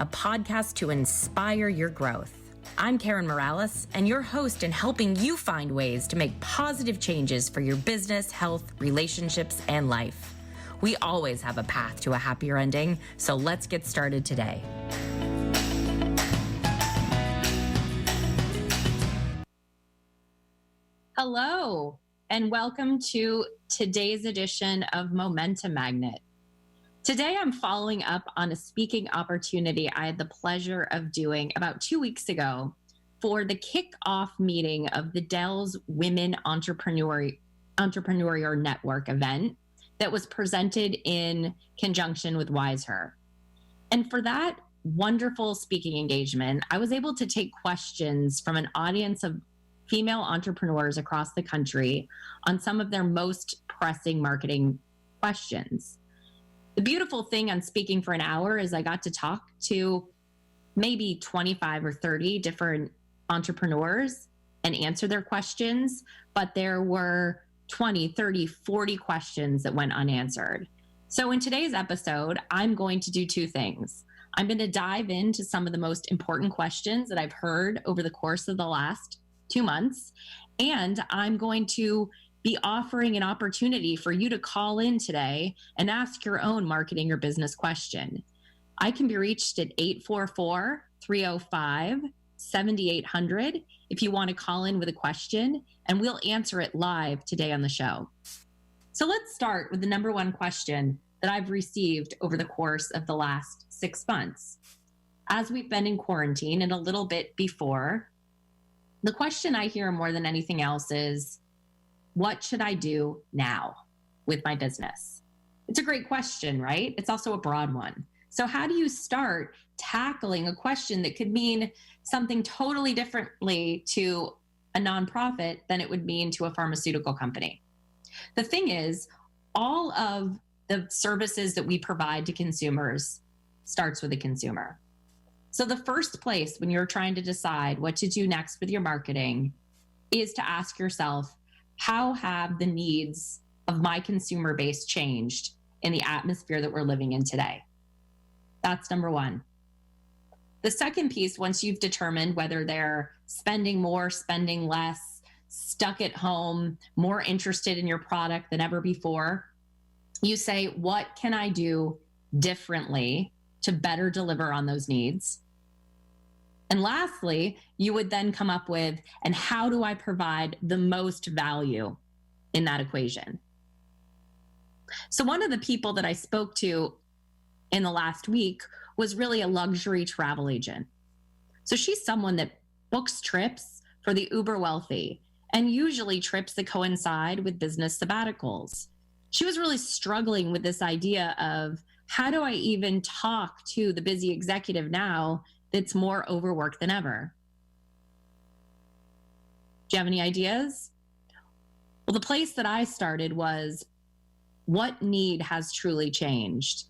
a podcast to inspire your growth. I'm Karen Morales, and your host in helping you find ways to make positive changes for your business, health, relationships, and life. We always have a path to a happier ending, so let's get started today. Hello, and welcome to today's edition of Momentum Magnet. Today, I'm following up on a speaking opportunity I had the pleasure of doing about 2 weeks ago for the kickoff meeting of the Dell's Women Entrepreneur Network event that was presented in conjunction with youre. And for that wonderful speaking engagement, I was able to take questions from an audience of female entrepreneurs across the country on some of their most pressing marketing questions. The beautiful thing on speaking for an hour is I got to talk to maybe 25 or 30 different entrepreneurs and answer their questions, but there were 20, 30, 40 questions that went unanswered. So in today's episode, I'm going to do two things. I'm going to dive into some of the most important questions that I've heard over the course of the last 2 months, and I'm going to be offering an opportunity for you to call in today and ask your own marketing or business question. I can be reached at 844-305-7800 if you want to call in with a question, and we'll answer it live today on the show. So let's start with the number one question that I've received over the course of the last 6 months. As we've been in quarantine and a little bit before, the question I hear more than anything else is, what should I do now with my business? It's a great question, right? It's also a broad one. So how do you start tackling a question that could mean something totally differently to a nonprofit than it would mean to a pharmaceutical company? The thing is, all of the services that we provide to consumers starts with the consumer. So the first place when you're trying to decide what to do next with your marketing is to ask yourself, how have the needs of my consumer base changed in the atmosphere that we're living in today? That's number one. The second piece, once you've determined whether they're spending more, spending less, stuck at home, more interested in your product than ever before, you say, what can I do differently to better deliver on those needs? And lastly, you would then come up with, and how do I provide the most value in that equation? So one of the people that I spoke to in the last week was really a luxury travel agent. So she's someone that books trips for the uber wealthy, and usually trips that coincide with business sabbaticals. She was really struggling with this idea of, how do I even talk to the busy executive now that's more overworked than ever? Do you have any ideas? Well, the place that I started was, what need has truly changed?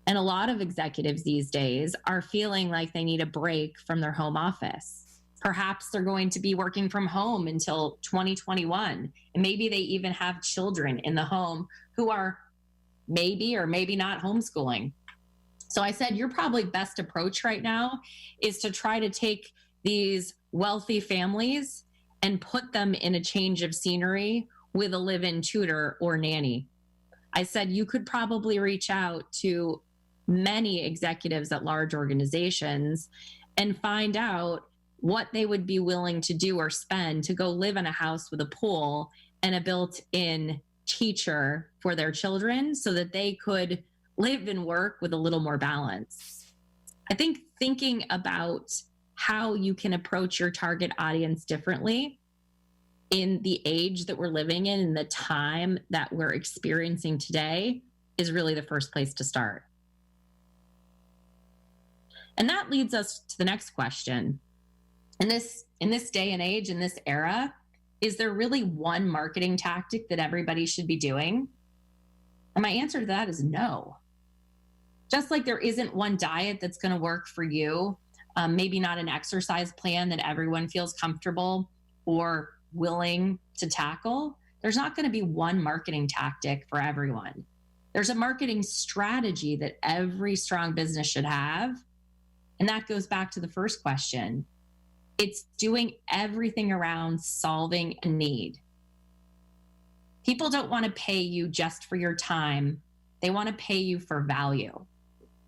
And a lot of executives these days are feeling like they need a break from their home office. Perhaps they're going to be working from home until 2021. And maybe they even have children in the home who are maybe or maybe not homeschooling. So I said, your probably best approach right now is to try to take these wealthy families and put them in a change of scenery with a live-in tutor or nanny. I said, you could probably reach out to many executives at large organizations and find out what they would be willing to do or spend to go live in a house with a pool and a built-in teacher for their children so that they could live and work with a little more balance. I think thinking about how you can approach your target audience differently in the age that we're living in and the time that we're experiencing today is really the first place to start. And that leads us to the next question. In this day and age, in this era, is there really one marketing tactic that everybody should be doing? And my answer to that is no. Just like there isn't one diet that's going to work for you, maybe not an exercise plan that everyone feels comfortable or willing to tackle, there's not going to be one marketing tactic for everyone. There's a marketing strategy that every strong business should have, And that goes back to the first question. It's doing everything around solving a need. People don't want to pay you just for your time. They want to pay you for value.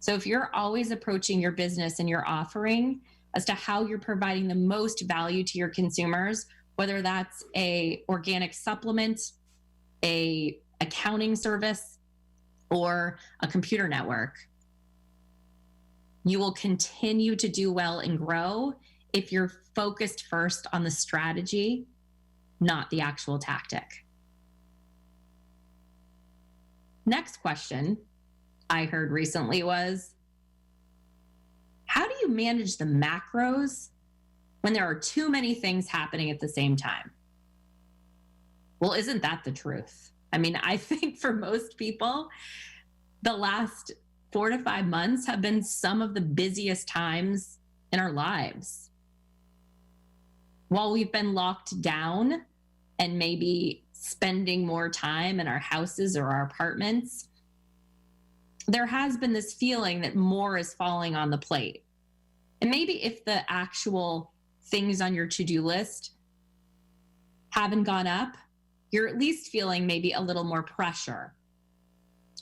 So if you're always approaching your business and your offering as to how you're providing the most value to your consumers, whether that's a organic supplement, a accounting service, or a computer network, you will continue to do well and grow if you're focused first on the strategy, not the actual tactic. Next question I heard recently was, how do you manage the macros when there are too many things happening at the same time? Well, isn't that the truth? I mean, I think for most people, the last 4 to 5 months have been some of the busiest times in our lives. While we've been locked down and maybe spending more time in our houses or our apartments, there has been this feeling that more is falling on the plate. And maybe if the actual things on your to-do list haven't gone up, you're at least feeling maybe a little more pressure,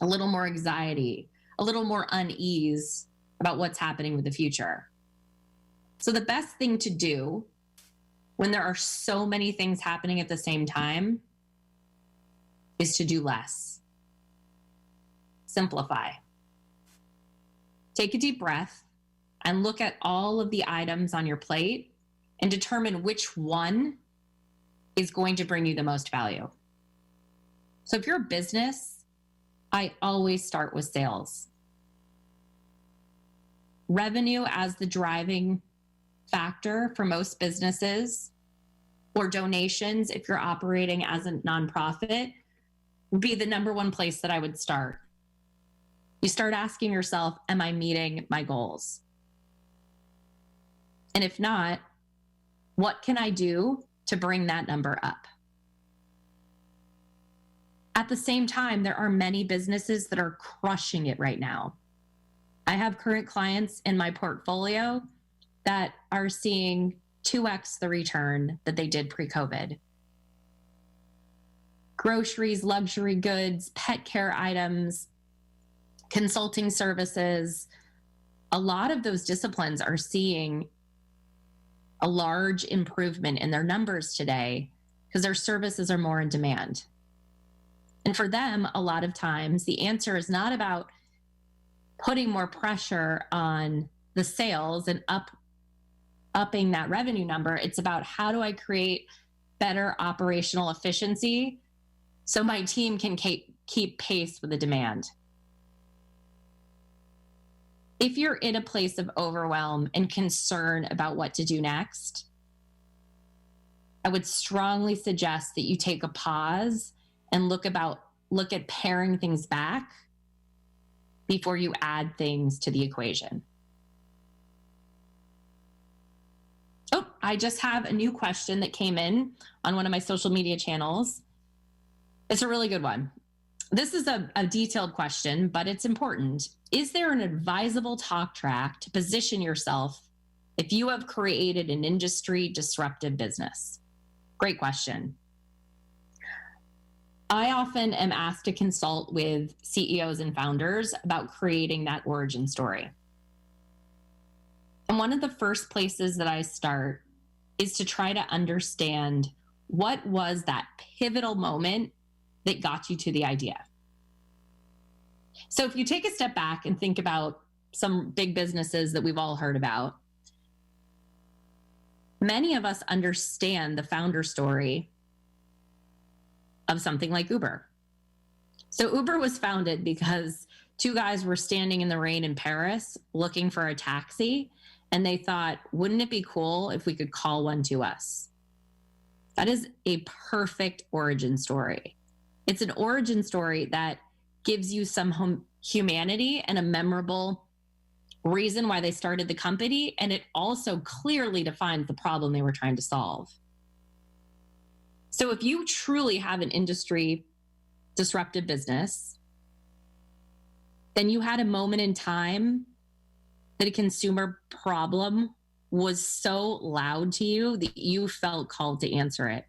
a little more anxiety, a little more unease about what's happening with the future. So the best thing to do when there are so many things happening at the same time is to do less. Simplify. Take a deep breath and look at all of the items on your plate and determine which one is going to bring you the most value. So if you're a business, I always start with sales. Revenue as the driving factor for most businesses, or donations if you're operating as a nonprofit, would be the number one place that I would start. You start asking yourself, am I meeting my goals? And if not, what can I do to bring that number up? At the same time, there are many businesses that are crushing it right now. I have current clients in my portfolio that are seeing 2x the return that they did pre-COVID. Groceries, luxury goods, pet care items, consulting services, a lot of those disciplines are seeing a large improvement in their numbers today because their services are more in demand. And for them, a lot of times, the answer is not about putting more pressure on the sales and upping that revenue number. It's about, how do I create better operational efficiency so my team can keep pace with the demand? If you're in a place of overwhelm and concern about what to do next, I would strongly suggest that you take a pause and look at paring things back before you add things to the equation. Oh, I just have a new question that came in on one of my social media channels. It's a really good one. This is a detailed question, but it's important. Is there an advisable talk track to position yourself if you have created an industry disruptive business? Great question. I often am asked to consult with CEOs and founders about creating that origin story. And one of the first places that I start is to try to understand, what was that pivotal moment that got you to the idea? So if you take a step back and think about some big businesses that we've all heard about, many of us understand the founder story of something like Uber. So Uber was founded because two guys were standing in the rain in Paris looking for a taxi, and they thought, wouldn't it be cool if we could call one to us? That is a perfect origin story. It's an origin story that gives you some humanity and a memorable reason why they started the company, and it also clearly defines the problem they were trying to solve. So if you truly have an industry disruptive business, then you had a moment in time that a consumer problem was so loud to you that you felt called to answer it.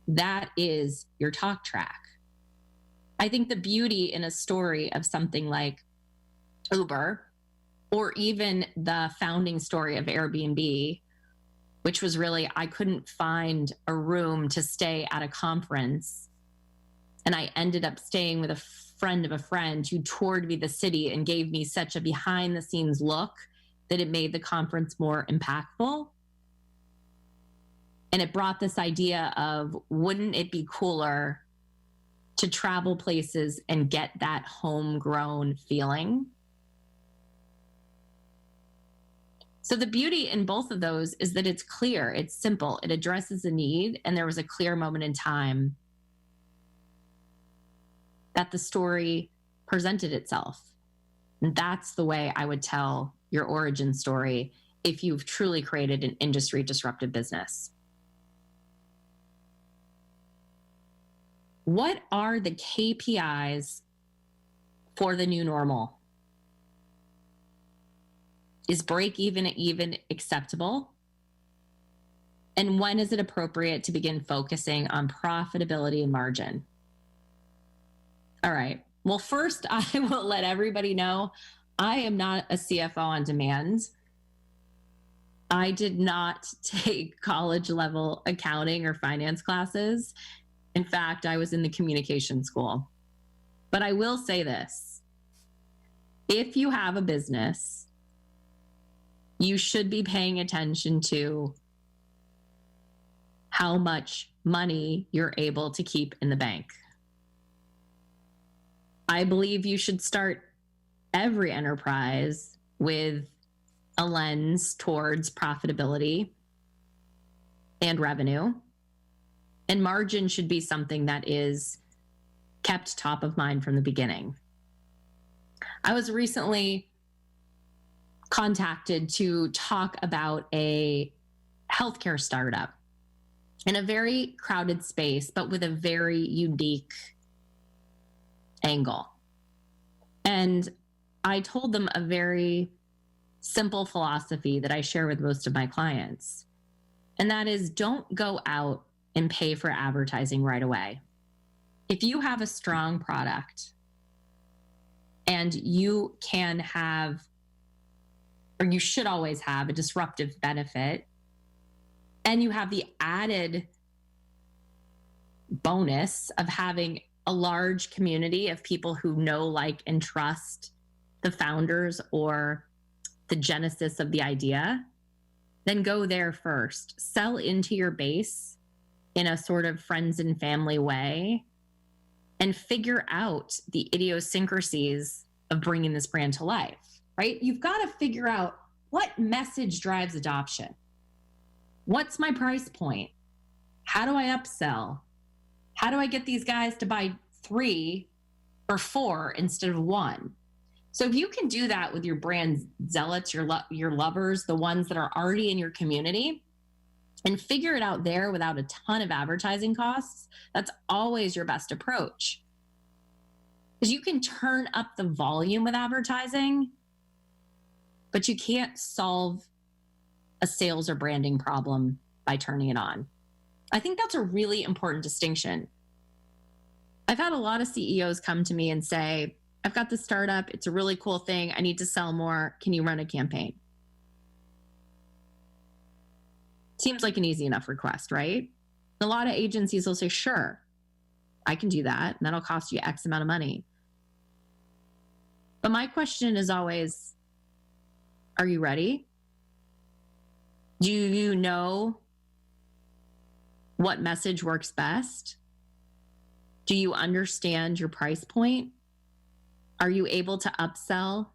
That is your talk track. I think the beauty in a story of something like Uber, or even the founding story of Airbnb, which was really, I couldn't find a room to stay at a conference. And I ended up staying with a friend of a friend who toured me the city and gave me such a behind the scenes look that it made the conference more impactful. And it brought this idea of, wouldn't it be cooler to travel places and get that homegrown feeling? So the beauty in both of those is that it's clear, it's simple, it addresses a need, and there was a clear moment in time that the story presented itself. And that's the way I would tell your origin story if you've truly created an industry disruptive business. What are the KPIs for the new normal? Is break even acceptable? And when is it appropriate to begin focusing on profitability and margin? All right. Well, first, I will let everybody know I am not a CFO on demand. I did not take college level accounting or finance classes. In fact, I was in the communication school. But I will say this: if you have a business, you should be paying attention to how much money you're able to keep in the bank. I believe you should start every enterprise with a lens towards profitability and revenue. And margin should be something that is kept top of mind from the beginning. I was recently contacted to talk about a healthcare startup in a very crowded space, but with a very unique angle. And I told them a very simple philosophy that I share with most of my clients. And that is, don't go out and pay for advertising right away. If you have a strong product and you can have, or you should always have, a disruptive benefit, and you have the added bonus of having a large community of people who know, like, and trust the founders or the genesis of the idea, then go there first. Sell into your base in a sort of friends and family way and figure out the idiosyncrasies of bringing this brand to life, right? You've got to figure out what message drives adoption. What's my price point? How do I upsell? How do I get these guys to buy 3 or 4 instead of 1? So if you can do that with your brand zealots, your lovers, the ones that are already in your community, and figure it out there without a ton of advertising costs, that's always your best approach. Because you can turn up the volume with advertising, but you can't solve a sales or branding problem by turning it on. I think that's a really important distinction. I've had a lot of CEOs come to me and say, I've got this startup. It's a really cool thing. I need to sell more. Can you run a campaign? Seems like an easy enough request, right? A lot of agencies will say, sure, I can do that. And that'll cost you X amount of money. But my question is always, are you ready? Do you know what message works best? Do you understand your price point? Are you able to upsell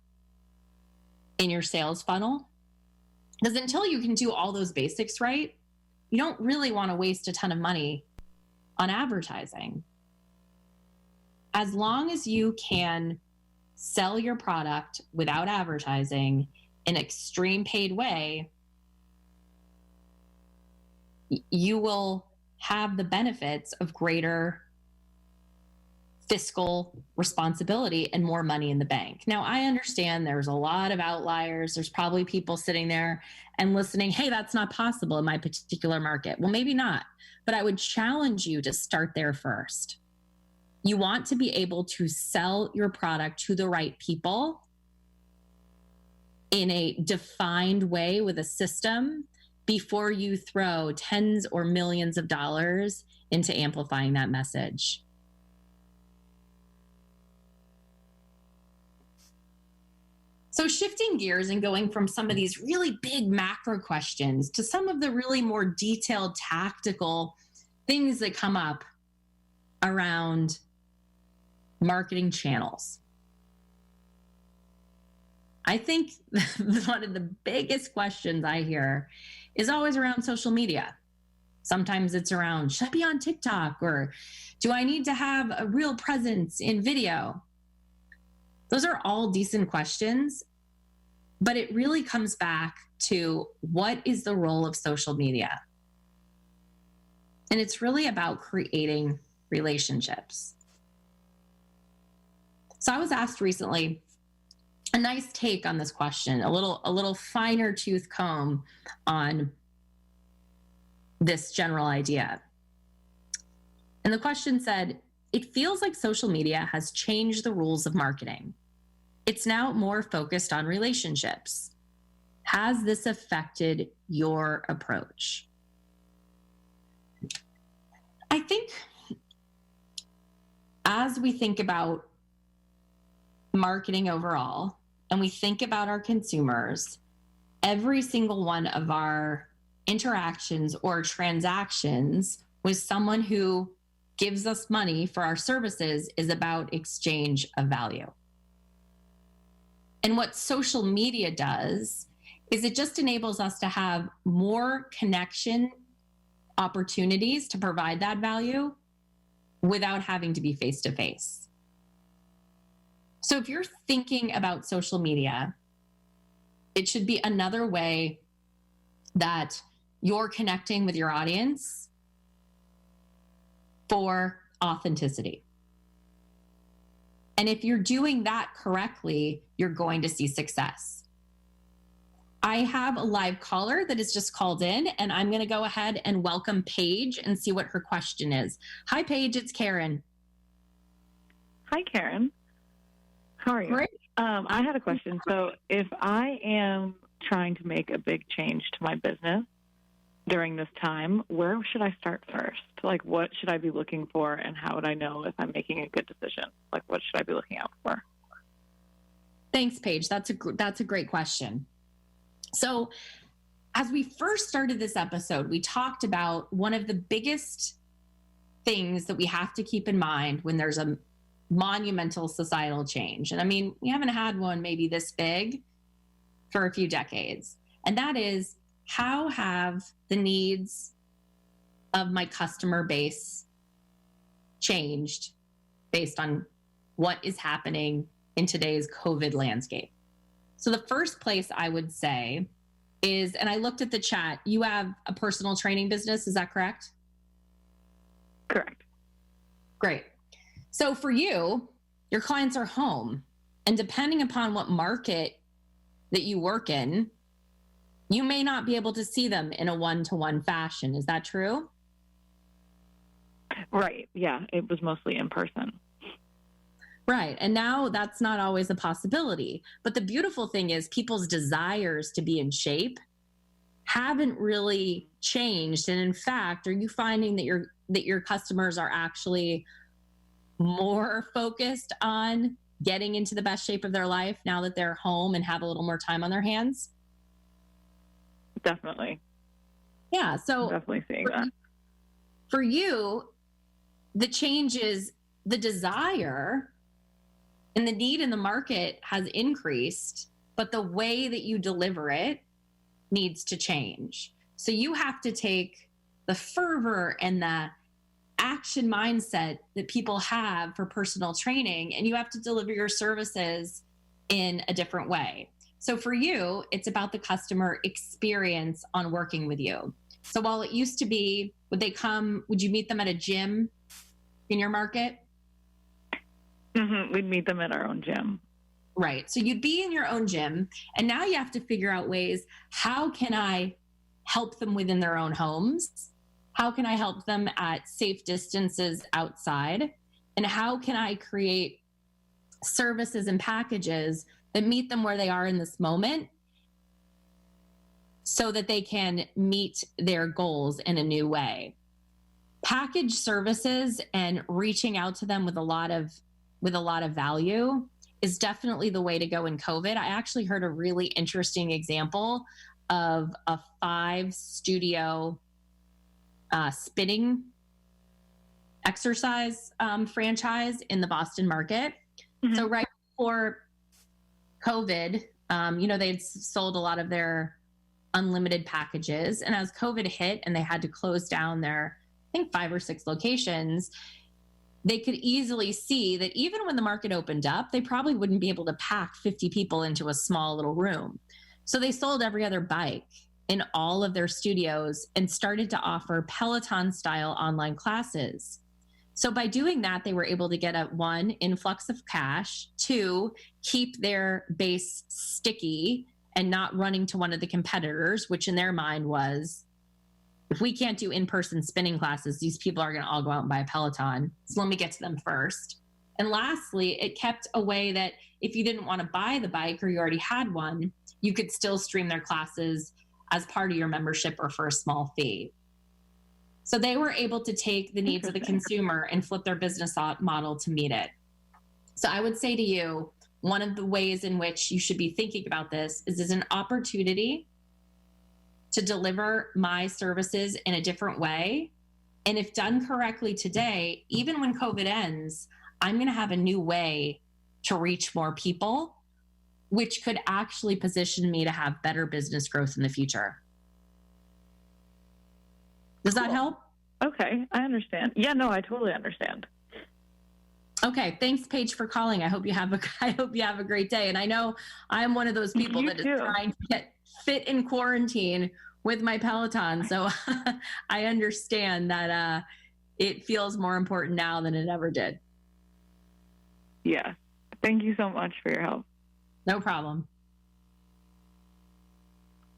in your sales funnel? Because until you can do all those basics right, you don't really want to waste a ton of money on advertising. As long as you can sell your product without advertising in an extreme paid way, you will have the benefits of greater fiscal responsibility and more money in the bank. Now, I understand there's a lot of outliers. There's probably people sitting there and listening, hey, that's not possible in my particular market. Well, maybe not, but I would challenge you to start there first. You want to be able to sell your product to the right people in a defined way with a system before you throw tens or millions of dollars into amplifying that message. So shifting gears and going from some of these really big macro questions to some of the really more detailed tactical things that come up around marketing channels. I think one of the biggest questions I hear is always around social media. Sometimes it's around, should I be on TikTok, or do I need to have a real presence in video? Those are all decent questions, but it really comes back to what is the role of social media? And it's really about creating relationships. So I was asked recently a nice take on this question, a little finer tooth comb on this general idea. And the question said, it feels like social media has changed the rules of marketing. It's now more focused on relationships. Has this affected your approach? I think as we think about marketing overall, and we think about our consumers, every single one of our interactions or transactions with someone who gives us money for our services is about exchange of value. And what social media does is it just enables us to have more connection opportunities to provide that value without having to be face to face. So if you're thinking about social media, it should be another way that you're connecting with your audience for authenticity. And if you're doing that correctly, you're going to see success. I have a live caller that has just called in, and I'm going to go ahead and welcome Paige and see what her question is. Hi, Paige, it's Karen. Hi, Karen. How are you? Great. I had a question. So if I am trying to make a big change to my business during this time, where should I start first? Like, what should I be looking for, and how would I know if I'm making a good decision? Like, what should I be looking out for? Thanks, Paige. That's a great question. So as we first started this episode, we talked about one of the biggest things that we have to keep in mind when there's a monumental societal change. And I mean, we haven't had one maybe this big for a few decades. And that is, how have the needs of my customer base changed based on what is happening in today's COVID landscape? So the first place I would say is, and I looked at the chat, you have a personal training business, is that correct? Correct. Great. So for you, your clients are home, and depending upon what market that you work in, you may not be able to see them in a one-to-one fashion. Is that true? Right. Yeah. It was mostly in person. Right. And now that's not always a possibility. But the beautiful thing is people's desires to be in shape haven't really changed. And in fact, are you finding that your customers are actually more focused on getting into the best shape of their life now that they're home and have a little more time on their hands? Definitely. Yeah. So I'm definitely seeing that. For you, the change is the desire and the need in the market has increased, but the way that you deliver it needs to change. So you have to take the fervor and the action mindset that people have for personal training, and you have to deliver your services in a different way. So for you, it's about the customer experience on working with you. So while it used to be, would you meet them at a gym in your market? We'd meet them at our own gym. Right. So you'd be in your own gym, and now you have to figure out ways, how can I help them within their own homes? How can I help them at safe distances outside? And how can I create services and packages that meet them where they are in this moment so that they can meet their goals in a new way? Package services and reaching out to them with a lot of value is definitely the way to go in COVID. I actually heard a really interesting example of a 5-studio spinning exercise franchise in the Boston market. So right before COVID, they'd sold a lot of their unlimited packages. And as COVID hit and they had to close down their, I think, 5 or 6 locations, they could easily see that even when the market opened up, they probably wouldn't be able to pack 50 people into a small little room. So they sold every other bike in all of their studios and started to offer Peloton-style online classes. So by doing that, they were able to get a 1, influx of cash, 2, keep their base sticky and not running to one of the competitors, which in their mind was, if we can't do in-person spinning classes, these people are going to all go out and buy a Peloton. So let me get to them first. And lastly, it kept a way that if you didn't want to buy the bike or you already had one, you could still stream their classes as part of your membership or for a small fee. So they were able to take the needs of the consumer and flip their business model to meet it. So I would say to you, one of the ways in which you should be thinking about this is as an opportunity to deliver my services in a different way. And if done correctly today, even when COVID ends, I'm going to have a new way to reach more people, which could actually position me to have better business growth in the future. Does that help? Okay, I understand. Yeah, no, I totally understand. Okay, thanks, Paige, for calling. I hope you have a great day. And I know I'm one of those people is trying to get fit in quarantine with my Peloton. So I understand that it feels more important now than it ever did. Yeah. Thank you so much for your help. No problem.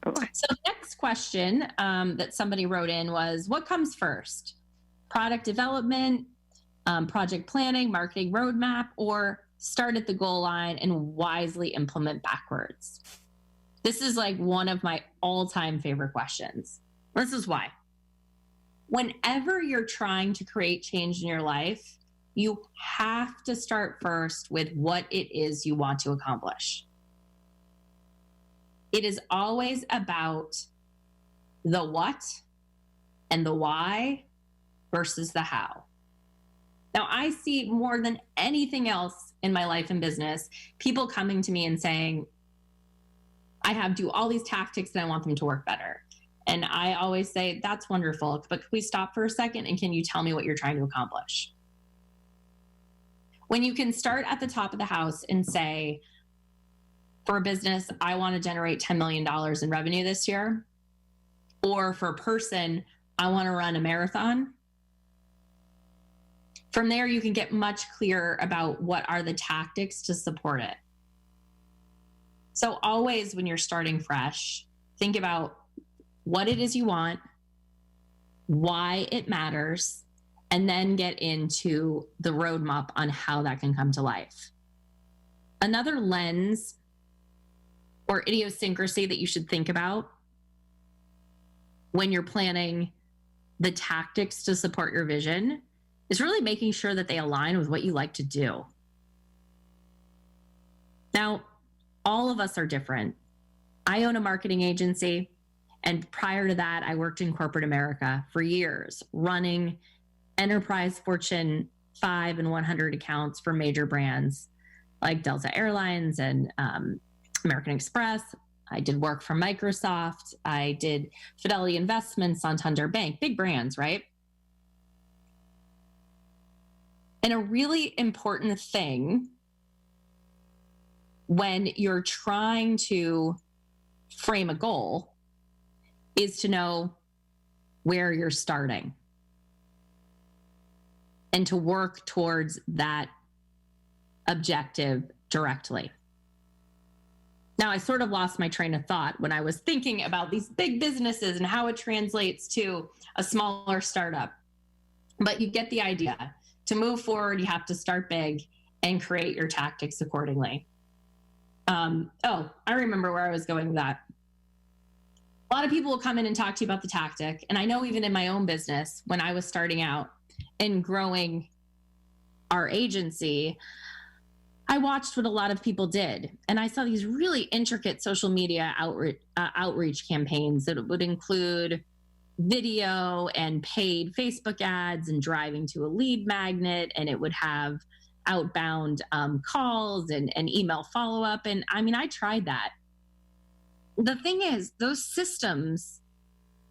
Okay. So the next question that somebody wrote in was, what comes first? Product development, project planning, marketing roadmap, or start at the goal line and wisely implement backwards? This is like one of my all-time favorite questions. This is why. Whenever you're trying to create change in your life, you have to start first with what it is you want to accomplish. It is always about the what and the why versus the how. Now, I see more than anything else in my life and business, people coming to me and saying, I have do all these tactics and I want them to work better. And I always say, that's wonderful, but can we stop for a second and can you tell me what you're trying to accomplish? When you can start at the top of the house and say, for a business, I want to generate $10 million in revenue this year. Or for a person, I want to run a marathon. From there, you can get much clearer about what are the tactics to support it. So always when you're starting fresh, think about what it is you want, why it matters, and then get into the roadmap on how that can come to life. Another lens or idiosyncrasy that you should think about when you're planning the tactics to support your vision is really making sure that they align with what you like to do. Now, all of us are different. I own a marketing agency, and prior to that, I worked in corporate America for years, running enterprise Fortune 5 and 100 accounts for major brands like Delta Airlines and American Express. I did work for Microsoft. I did Fidelity Investments, Santander Bank, big brands, right? And a really important thing when you're trying to frame a goal is to know where you're starting and to work towards that objective directly. Now, I sort of lost my train of thought when I was thinking about these big businesses and how it translates to a smaller startup. But you get the idea. To move forward, you have to start big and create your tactics accordingly. I remember where I was going with that. A lot of people will come in and talk to you about the tactic. And I know even in my own business, when I was starting out and growing our agency, I watched what a lot of people did. And I saw these really intricate social media outreach campaigns that would include video and paid Facebook ads and driving to a lead magnet. And it would have outbound calls and email follow-up. And I mean, I tried that. The thing is, those systems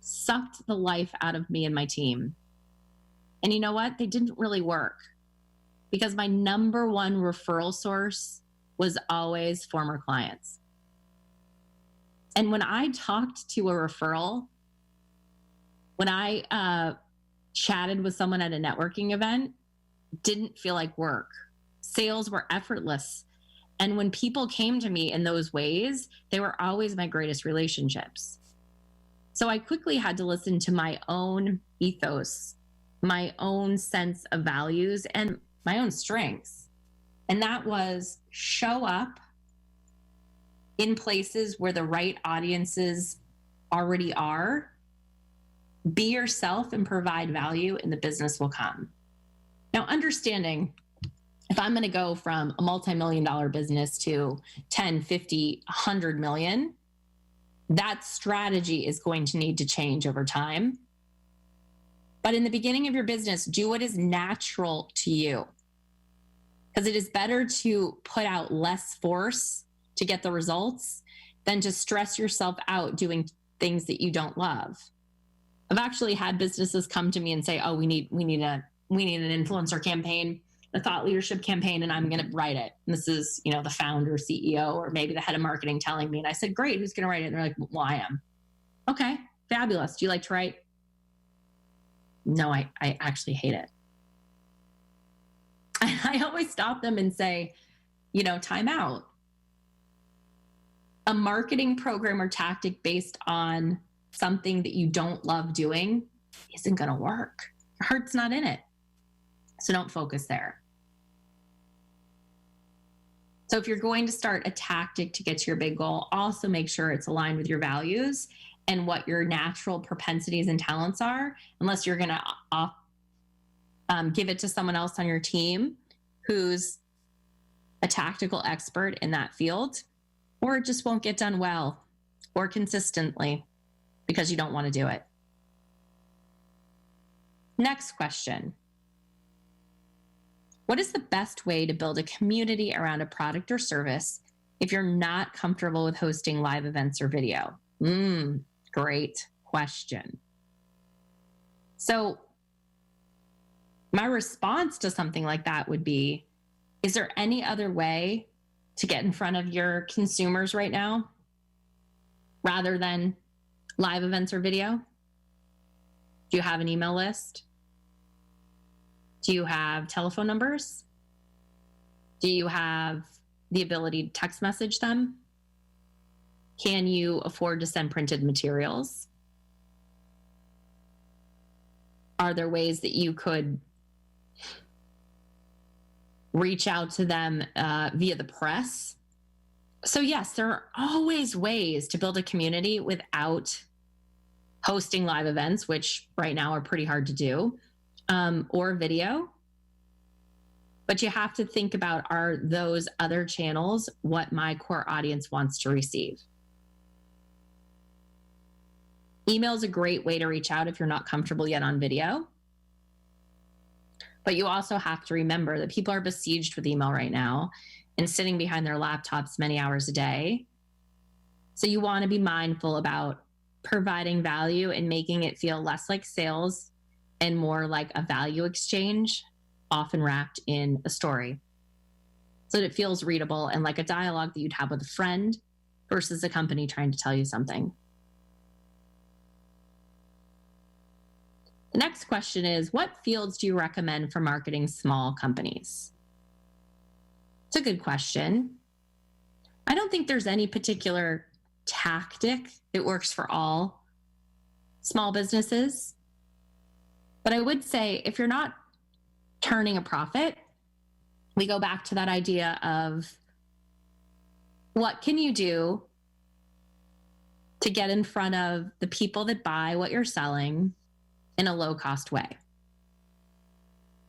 sucked the life out of me and my team. And you know what? They didn't really work because my number one referral source was always former clients. And when I talked to a referral, when I chatted with someone at a networking event, didn't feel like work. Sales were effortless. And when people came to me in those ways, they were always my greatest relationships. So I quickly had to listen to my own ethos, my own sense of values, and my own strengths. And that was show up in places where the right audiences already are, be yourself and provide value, and the business will come. Now, understanding if I'm going to go from a multi-million-dollar business to 10, 50, 100 million, that strategy is going to need to change over time. But in the beginning of your business, do what is natural to you. Because it is better to put out less force to get the results than to stress yourself out doing things that you don't love. I've actually had businesses come to me and say, "Oh, we need an influencer campaign, a thought leadership campaign, and I'm going to write it." And this is, the founder, CEO, or maybe the head of marketing telling me. And I said, "Great, who's going to write it?" And they're like, "Well, I am." Okay, fabulous. Do you like to write? No, I actually hate it. I always stop them and say, time out. A marketing program or tactic based on something that you don't love doing isn't going to work. Your heart's not in it. So don't focus there. So if you're going to start a tactic to get to your big goal, also make sure it's aligned with your values and what your natural propensities and talents are, unless you're going to give it to someone else on your team who's a tactical expert in that field, or it just won't get done well or consistently because you don't want to do it. Next question. What is the best way to build a community around a product or service if you're not comfortable with hosting live events or video? Great question. So my response to something like that would be, is there any other way to get in front of your consumers right now rather than live events or video? Do you have an email list? Do you have telephone numbers? Do you have the ability to text message them? Can you afford to send printed materials? Are there ways that you could reach out to them via the press? So yes, there are always ways to build a community without hosting live events, which right now are pretty hard to do, or video. But you have to think about, are those other channels what my core audience wants to receive? Email is a great way to reach out if you're not comfortable yet on video. But you also have to remember that people are besieged with email right now and sitting behind their laptops many hours a day. So you want to be mindful about providing value and making it feel less like sales and more like a value exchange, often wrapped in a story, so that it feels readable and like a dialogue that you'd have with a friend versus a company trying to tell you something. The next question is, what fields do you recommend for marketing small companies? It's a good question. I don't think there's any particular tactic that works for all small businesses. But I would say if you're not turning a profit, we go back to that idea of what can you do to get in front of the people that buy what you're selling in a low cost way.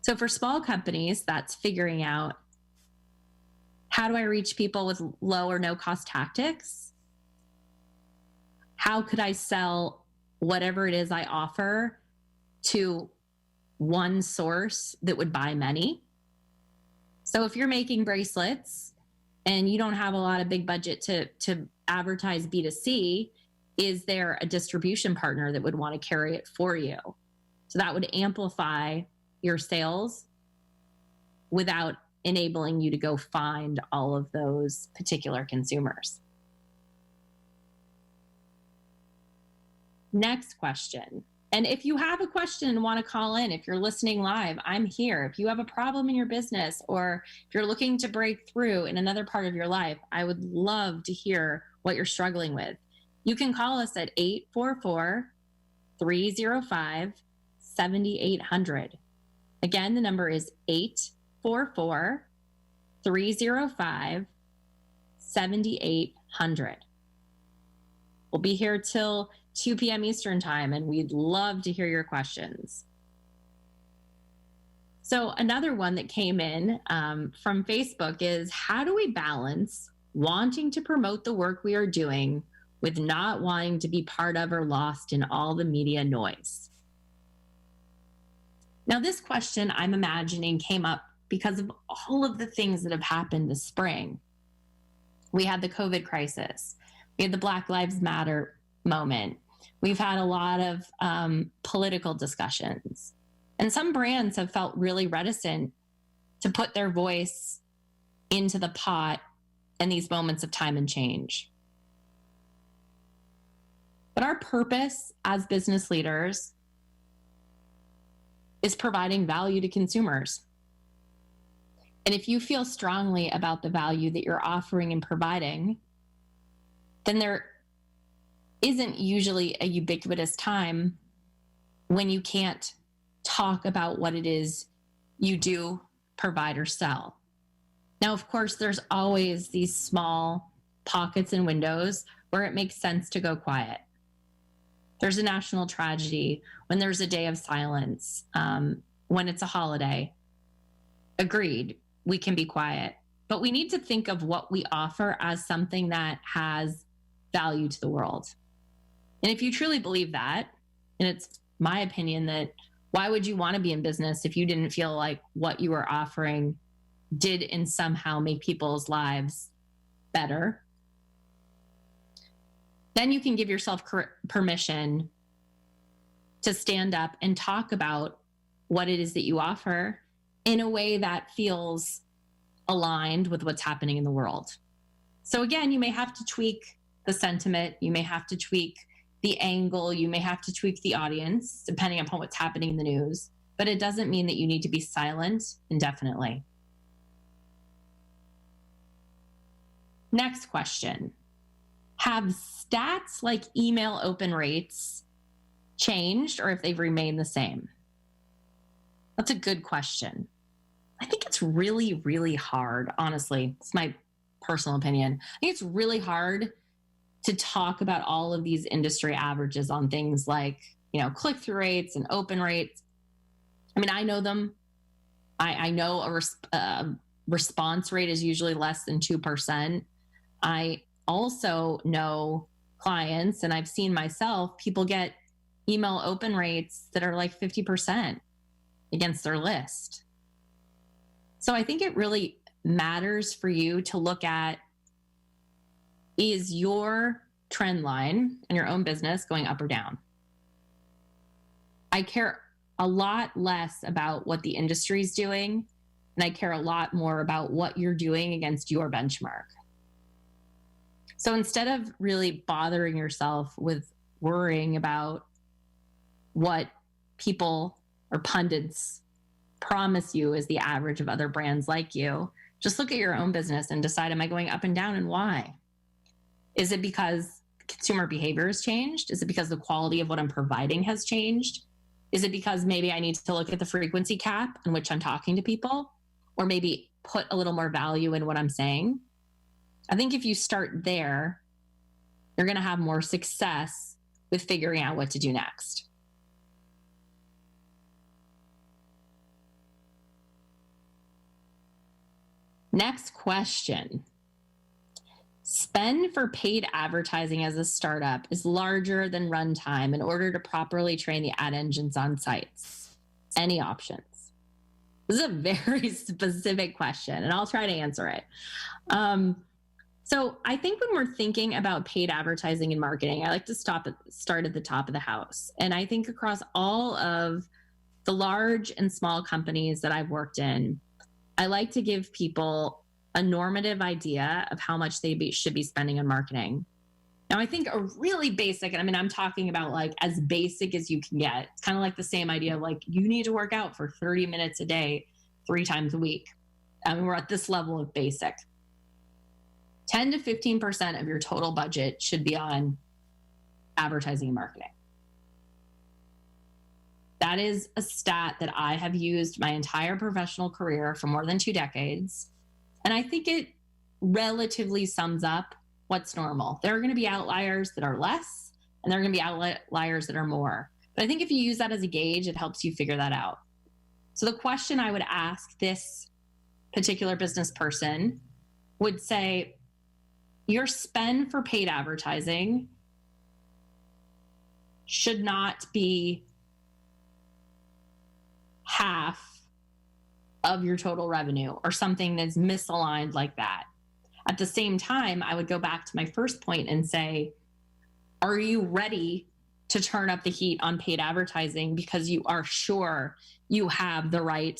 So for small companies, that's figuring out, how do I reach people with low or no cost tactics? How could I sell whatever it is I offer to one source that would buy many? So if you're making bracelets and you don't have a lot of big budget to advertise B2C, is there a distribution partner that would want to carry it for you? So that would amplify your sales without enabling you to go find all of those particular consumers. Next question. And if you have a question and want to call in, if you're listening live, I'm here. If you have a problem in your business, or if you're looking to break through in another part of your life, I would love to hear what you're struggling with. You can call us at 844-305-7800. Again, the number is 844-305-7800. We'll be here till 2 p.m. Eastern time, and we'd love to hear your questions. So another one that came in from Facebook is, how do we balance wanting to promote the work we are doing with not wanting to be part of or lost in all the media noise? Now, this question, I'm imagining, came up because of all of the things that have happened this spring. We had the COVID crisis. We had the Black Lives Matter moment. We've had a lot of political discussions. And some brands have felt really reticent to put their voice into the pot in these moments of time and change. But our purpose as business leaders is providing value to consumers. And if you feel strongly about the value that you're offering and providing, then there isn't usually a ubiquitous time when you can't talk about what it is you do, provide, or sell. Now, of course, there's always these small pockets and windows where it makes sense to go quiet. There's a national tragedy, when there's a day of silence, when it's a holiday. Agreed, we can be quiet. But we need to think of what we offer as something that has value to the world. And if you truly believe that, and it's my opinion that why would you want to be in business if you didn't feel like what you were offering did in somehow make people's lives better? Then you can give yourself permission to stand up and talk about what it is that you offer in a way that feels aligned with what's happening in the world. So again, you may have to tweak the sentiment, you may have to tweak the angle, you may have to tweak the audience, depending upon what's happening in the news, but it doesn't mean that you need to be silent indefinitely. Next question. Have stats like email open rates changed, or if they've remained the same? That's a good question. I think it's really, really hard, honestly. It's my personal opinion. I think it's really hard to talk about all of these industry averages on things like, click-through rates and open rates. I mean, I know them. I know a response rate is usually less than 2%. I also know clients, and I've seen myself, people get email open rates that are like 50% against their list. So I think it really matters for you to look at, is your trend line in your own business going up or down? I care a lot less about what the industry is doing, and I care a lot more about what you're doing against your benchmark. So instead of really bothering yourself with worrying about what people or pundits promise you is the average of other brands like you, Just look at your own business and decide, am I going up and down, and why? Is it because consumer behavior has changed? Is it because the quality of what I'm providing has changed? Is it because maybe I need to look at the frequency cap in which I'm talking to people, or maybe put a little more value in what I'm saying? I think if you start there, you're going to have more success with figuring out what to do next. Next question. Spend for paid advertising as a startup is larger than runtime in order to properly train the ad engines on sites. Any options? This is a very specific question, and I'll try to answer it. So I think when we're thinking about paid advertising and marketing, I like to start at the top of the house. And I think across all of the large and small companies that I've worked in, I like to give people a normative idea of how much they should be spending on marketing. Now, I think a really basic, and I mean, I'm talking about like as basic as you can get. It's kind of like the same idea of like, you need to work out for 30 minutes a day, 3 times a week. I mean, we're at this level of basic. 10 to 15% of your total budget should be on advertising and marketing. That is a stat that I have used my entire professional career for more than 2 decades. And I think it relatively sums up what's normal. There are going to be outliers that are less, and there are going to be outliers that are more. But I think if you use that as a gauge, it helps you figure that out. So the question I would ask this particular business person would say, your spend for paid advertising should not be half of your total revenue or something that's misaligned like that. At the same time, I would go back to my first point and say, are you ready to turn up the heat on paid advertising because you are sure you have the right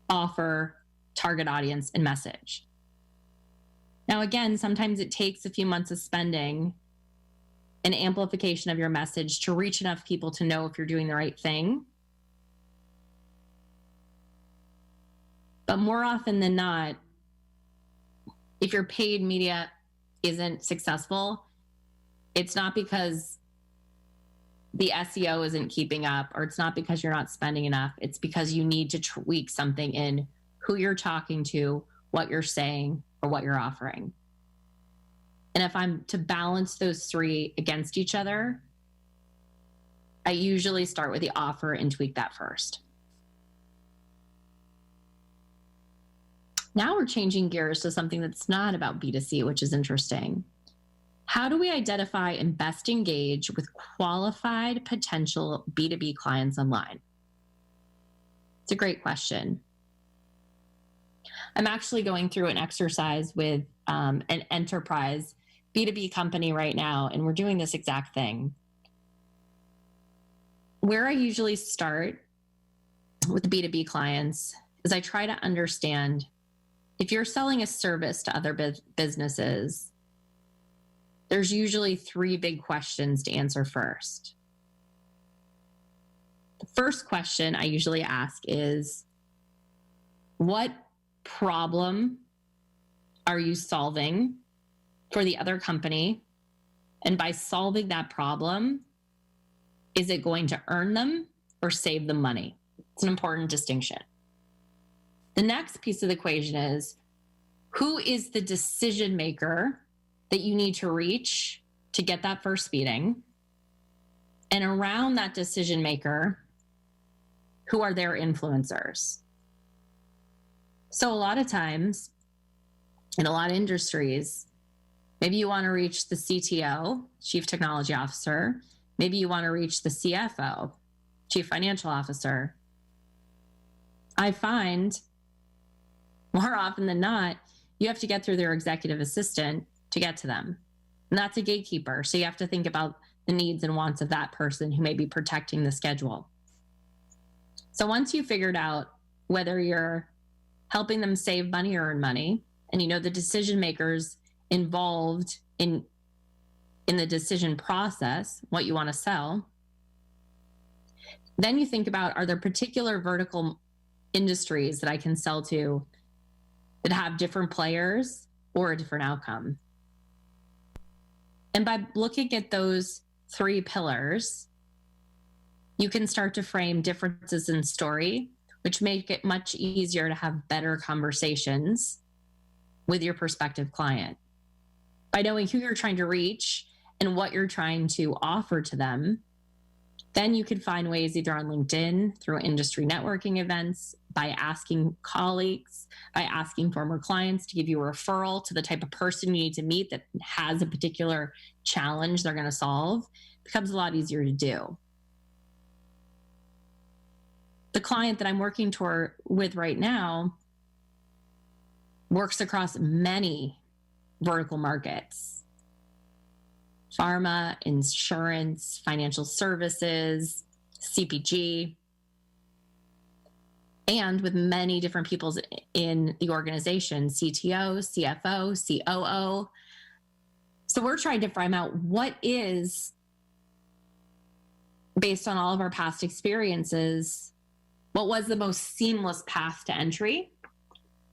offer, target audience, and message? Now, again, sometimes it takes a few months of spending and amplification of your message to reach enough people to know if you're doing the right thing. But more often than not, if your paid media isn't successful, it's not because the SEO isn't keeping up, or it's not because you're not spending enough. It's because you need to tweak something in who you're talking to, what you're saying, or what you're offering. And if I'm to balance those 3 against each other, I usually start with the offer and tweak that first. Now we're changing gears to something that's not about B2C, which is interesting. How do we identify and best engage with qualified potential B2B clients online? It's a great question. I'm actually going through an exercise with an enterprise B2B company right now, and we're doing this exact thing. Where I usually start with B2B clients is I try to understand, if you're selling a service to other businesses, there's usually 3 big questions to answer first. The first question I usually ask is, what problem are you solving for the other company? And by solving that problem, is it going to earn them or save them money? It's an important distinction. The next piece of the equation is, who is the decision maker that you need to reach to get that first meeting? And around that decision maker, who are their influencers? So a lot of times, in a lot of industries, maybe you want to reach the CTO, Chief Technology Officer. Maybe you want to reach the CFO, Chief Financial Officer. I find more often than not, you have to get through their executive assistant to get to them. And that's a gatekeeper. So you have to think about the needs and wants of that person who may be protecting the schedule. So once you've figured out whether you're helping them save money or earn money, and you know the decision makers involved in the decision process, what you want to sell, then you think about, are there particular vertical industries that I can sell to that have different players or a different outcome. And by looking at those 3 pillars, you can start to frame differences in story, which make it much easier to have better conversations with your prospective client. By knowing who you're trying to reach and what you're trying to offer to them, then you can find ways either on LinkedIn, through industry networking events, by asking colleagues, by asking former clients to give you a referral to the type of person you need to meet that has a particular challenge they're going to solve. It becomes a lot easier to do. The client that I'm working with right now works across many vertical markets: pharma, insurance, financial services, CPG, and with many different people in the organization: CTO, CFO, COO. So we're trying to frame out what is, based on all of our past experiences, what was the most seamless path to entry,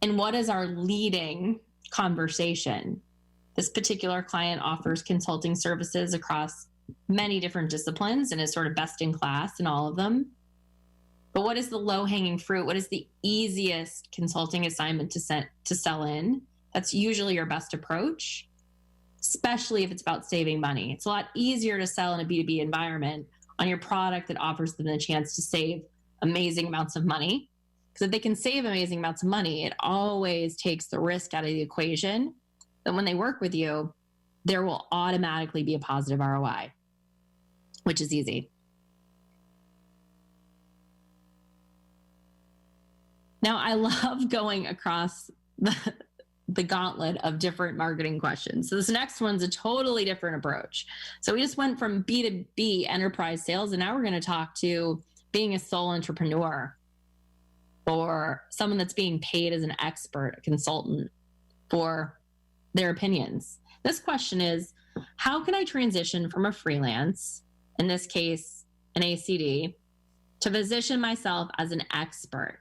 and what is our leading conversation. This particular client offers consulting services across many different disciplines and is sort of best in class in all of them. But what is the low-hanging fruit? What is the easiest consulting assignment to sell in? That's usually your best approach, especially if it's about saving money. It's a lot easier to sell in a B2B environment on your product that offers them the chance to save amazing amounts of money. Because if they can save amazing amounts of money, it always takes the risk out of the equation. That when they work with you, there will automatically be a positive ROI, which is easy. Now, I love going across the gauntlet of different marketing questions. So this next one's a totally different approach. So we just went from B2B enterprise sales, and now we're going to talk to being a sole entrepreneur or someone that's being paid as an expert, a consultant, for their opinions. This question is, how can I transition from a freelance, in this case, an ACD, to position myself as an expert?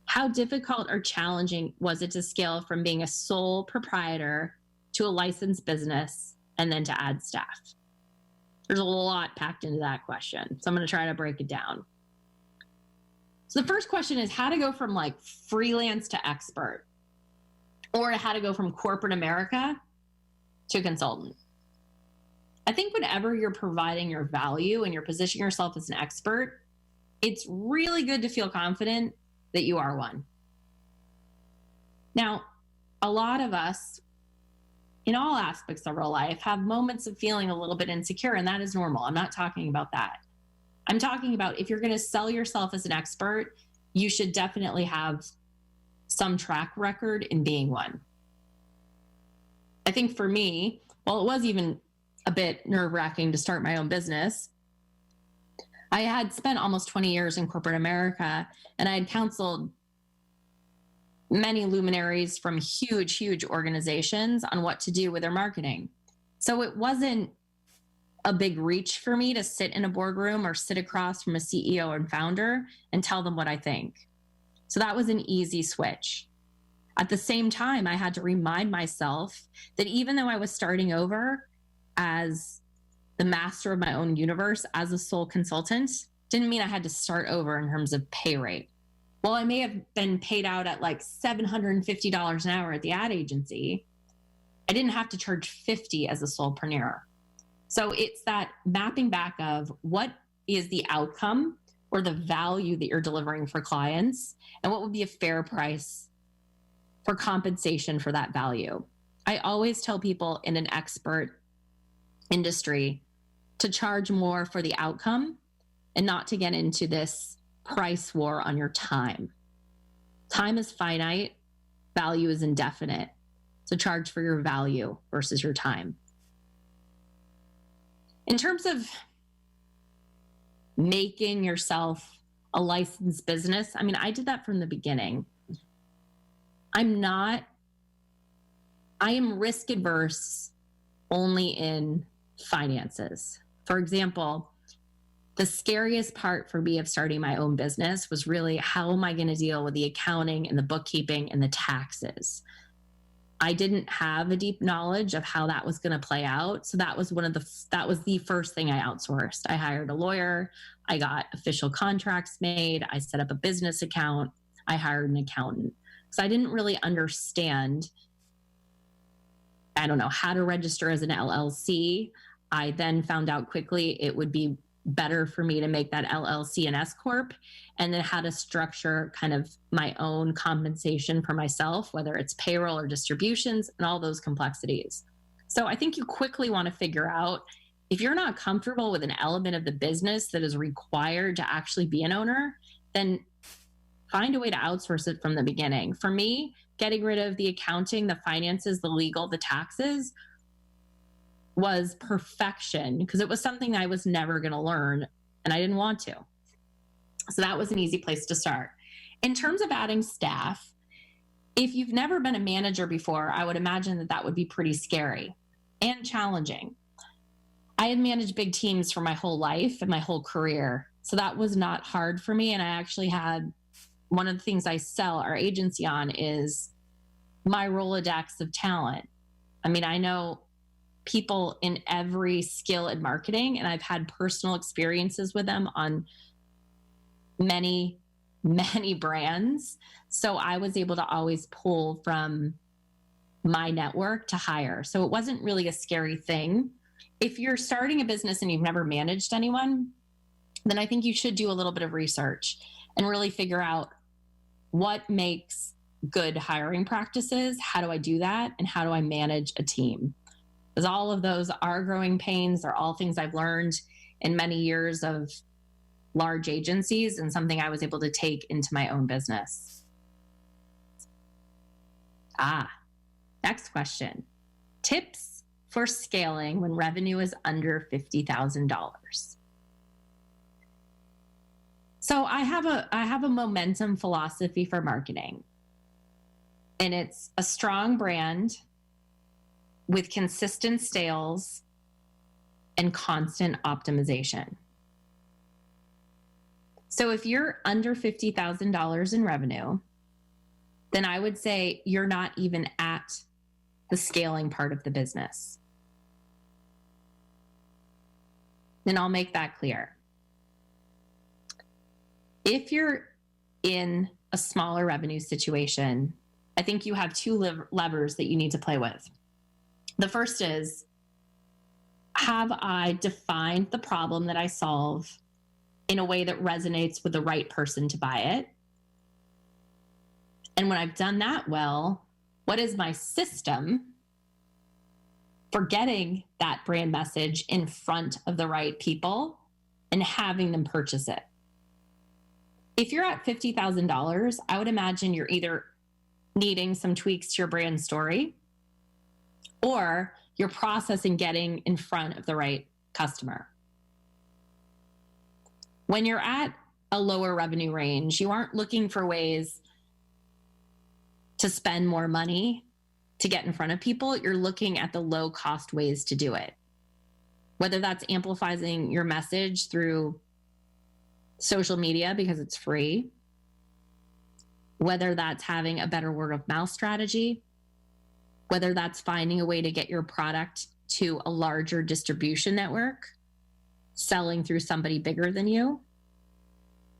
How difficult or challenging was it to scale from being a sole proprietor to a licensed business and then to add staff? There's a lot packed into that question, so I'm going to try to break it down. So the first question is how to go from like freelance to expert, or how to go from corporate America to consultant. I think whenever you're providing your value and you're positioning yourself as an expert, it's really good to feel confident that you are one. Now, a lot of us in all aspects of our life have moments of feeling a little bit insecure, and that is normal. I'm not talking about that. I'm talking about if you're going to sell yourself as an expert, you should definitely have some track record in being one. I think for me, well, it was even a bit nerve-wracking to start my own business. I had spent almost 20 years in corporate America, and I had counseled many luminaries from huge, huge organizations on what to do with their marketing. So it wasn't a big reach for me to sit in a boardroom or sit across from a CEO and founder and tell them what I think. So that was an easy switch. At the same time, I had to remind myself that even though I was starting over as the master of my own universe as a sole consultant, didn't mean I had to start over in terms of pay rate. While I may have been paid out at like $750 an hour at the ad agency, I didn't have to charge $50 as a solopreneur. So it's that mapping back of what is the outcome or the value that you're delivering for clients, and what would be a fair price for compensation for that value. I always tell people in an expert industry to charge more for the outcome and not to get into this price war on your time. Time is finite, value is indefinite. So charge for your value versus your time. In terms of making yourself a licensed business, I mean, I did that from the beginning. I am risk adverse only in finances. For example, the scariest part for me of starting my own business was really, how am I going to deal with the accounting and the bookkeeping and the taxes? I didn't have a deep knowledge of how that was going to play out. So that was the first thing I outsourced. I hired a lawyer. I got official contracts made. I set up a business account. I hired an accountant. So I didn't really understand, I don't know, how to register as an LLC. I then found out quickly it would be better for me to make that LLC an S Corp, and then how to structure kind of my own compensation for myself, whether it's payroll or distributions and all those complexities. So I think you quickly want to figure out, if you're not comfortable with an element of the business that is required to actually be an owner, then find a way to outsource it from the beginning. For me, getting rid of the accounting, the finances, the legal, the taxes was perfection, because it was something I was never going to learn and I didn't want to. So that was an easy place to start. In terms of adding staff, if you've never been a manager before, I would imagine that would be pretty scary and challenging. I had managed big teams for my whole life and my whole career, so that was not hard for me. And I actually had, one of the things I sell our agency on is my Rolodex of talent. I mean, I know people in every skill in marketing, and I've had personal experiences with them on many, many brands. So I was able to always pull from my network to hire. So it wasn't really a scary thing. If you're starting a business and you've never managed anyone, then I think you should do a little bit of research and really figure out what makes good hiring practices. How do I do that? And how do I manage a team? Because all of those are growing pains. They're all things I've learned in many years of large agencies, and something I was able to take into my own business. Next question. Tips for scaling when revenue is under $50,000. So I have a momentum philosophy for marketing, and it's a strong brand with consistent sales and constant optimization. So if you're under $50,000 in revenue, then I would say you're not even at the scaling part of the business. Then I'll make that clear. If you're in a smaller revenue situation, I think you have two levers that you need to play with. The first is, have I defined the problem that I solve in a way that resonates with the right person to buy it? And when I've done that well, what is my system for getting that brand message in front of the right people and having them purchase it? If you're at $50,000, I would imagine you're either needing some tweaks to your brand story, or your process in getting in front of the right customer. When you're at a lower revenue range, you aren't looking for ways to spend more money to get in front of people. You're looking at the low cost ways to do it. Whether that's amplifying your message through social media because it's free, whether that's having a better word of mouth strategy, whether that's finding a way to get your product to a larger distribution network, selling through somebody bigger than you,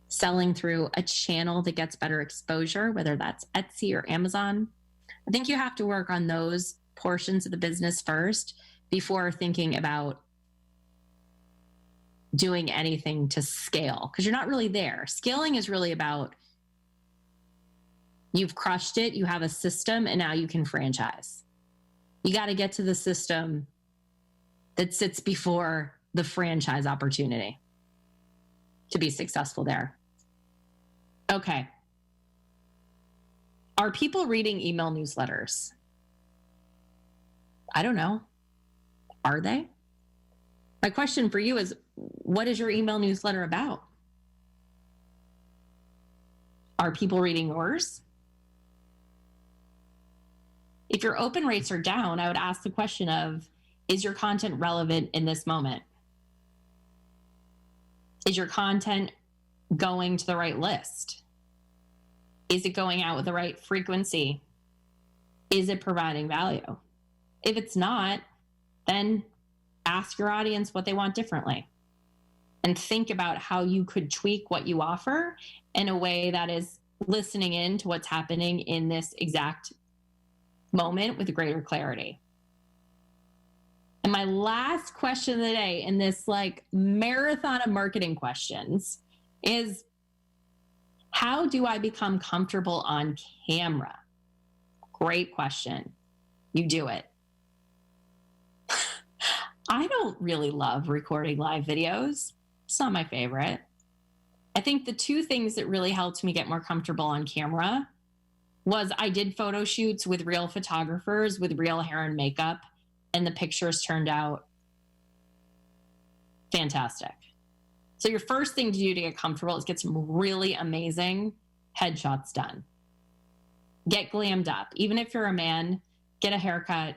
selling through a channel that gets better exposure, whether that's Etsy or Amazon. I think you have to work on those portions of the business first before thinking about doing anything to scale, because you're not really there. Scaling is really about, you've crushed it, you have a system, and now you can franchise. You got to get to the system that sits before the franchise opportunity to be successful there. Okay. Are people reading email newsletters? I don't know. Are they? My question for you is, what is your email newsletter about? Are people reading yours? If your open rates are down, I would ask the question of, is your content relevant in this moment? Is your content going to the right list? Is it going out with the right frequency? Is it providing value? If it's not, then ask your audience what they want differently and think about how you could tweak what you offer in a way that is listening in to what's happening in this exact moment with greater clarity. And my last question of the day in this like marathon of marketing questions is, how do I become comfortable on camera? Great question. You do it. I don't really love recording live videos. It's not my favorite. I think the two things that really helped me get more comfortable on camera was I did photo shoots with real photographers with real hair and makeup, and the pictures turned out fantastic. So your first thing to do to get comfortable is get some really amazing headshots done. Get glammed up. Even if you're a man, get a haircut,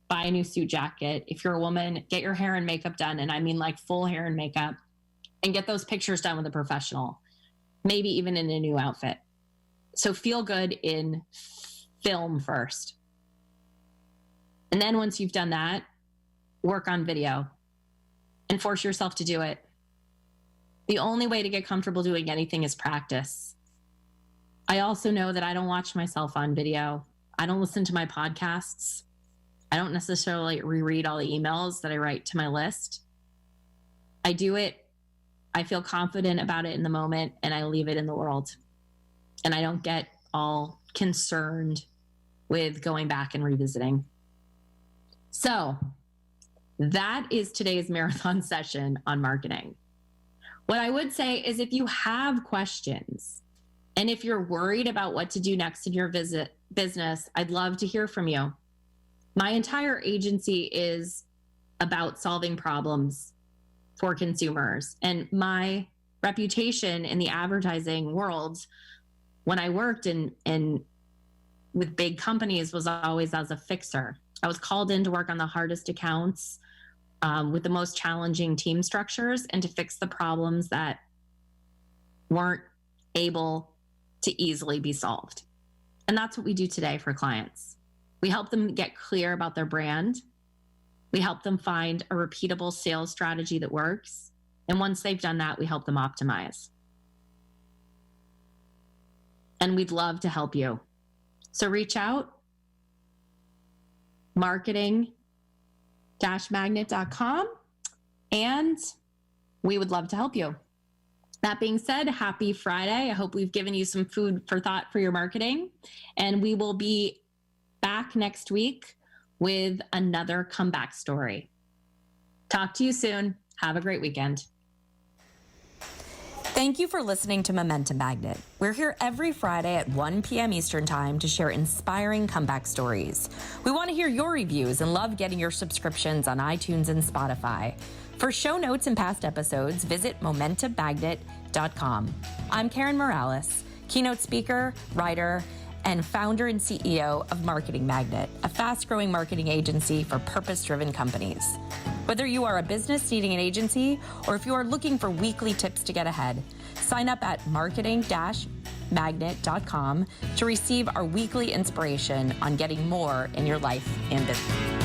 buy a new suit jacket. If you're a woman, get your hair and makeup done. And I mean like full hair and makeup, and get those pictures done with a professional, maybe even in a new outfit. So feel good in film first. And then once you've done that, work on video and force yourself to do it. The only way to get comfortable doing anything is practice. I also know that I don't watch myself on video. I don't listen to my podcasts. I don't necessarily reread all the emails that I write to my list. I do it. I feel confident about it in the moment, and I leave it in the world. And I don't get all concerned with going back and revisiting. So that is today's marathon session on marketing. What I would say is, if you have questions and if you're worried about what to do next in your business, I'd love to hear from you. My entire agency is about solving problems for consumers. And my reputation in the advertising world, when I worked in with big companies, was always as a fixer. I was called in to work on the hardest accounts with the most challenging team structures and to fix the problems that weren't able to easily be solved. And that's what we do today for clients. We help them get clear about their brand. We help them find a repeatable sales strategy that works. And once they've done that, we help them optimize. And we'd love to help you. So reach out, marketing-magnet.com, and we would love to help you. That being said, happy Friday. I hope we've given you some food for thought for your marketing. And we will be back next week with another comeback story. Talk to you soon. Have a great weekend. Thank you for listening to Momentum Magnet. We're here every Friday at 1 p.m. Eastern Time to share inspiring comeback stories. We want to hear your reviews and love getting your subscriptions on iTunes and Spotify. For show notes and past episodes, visit MomentumMagnet.com. I'm Karen Morales, keynote speaker, writer, and founder and CEO of Marketing Magnet, a fast-growing marketing agency for purpose-driven companies. Whether you are a business needing an agency or if you are looking for weekly tips to get ahead, sign up at marketing-magnet.com to receive our weekly inspiration on getting more in your life and business.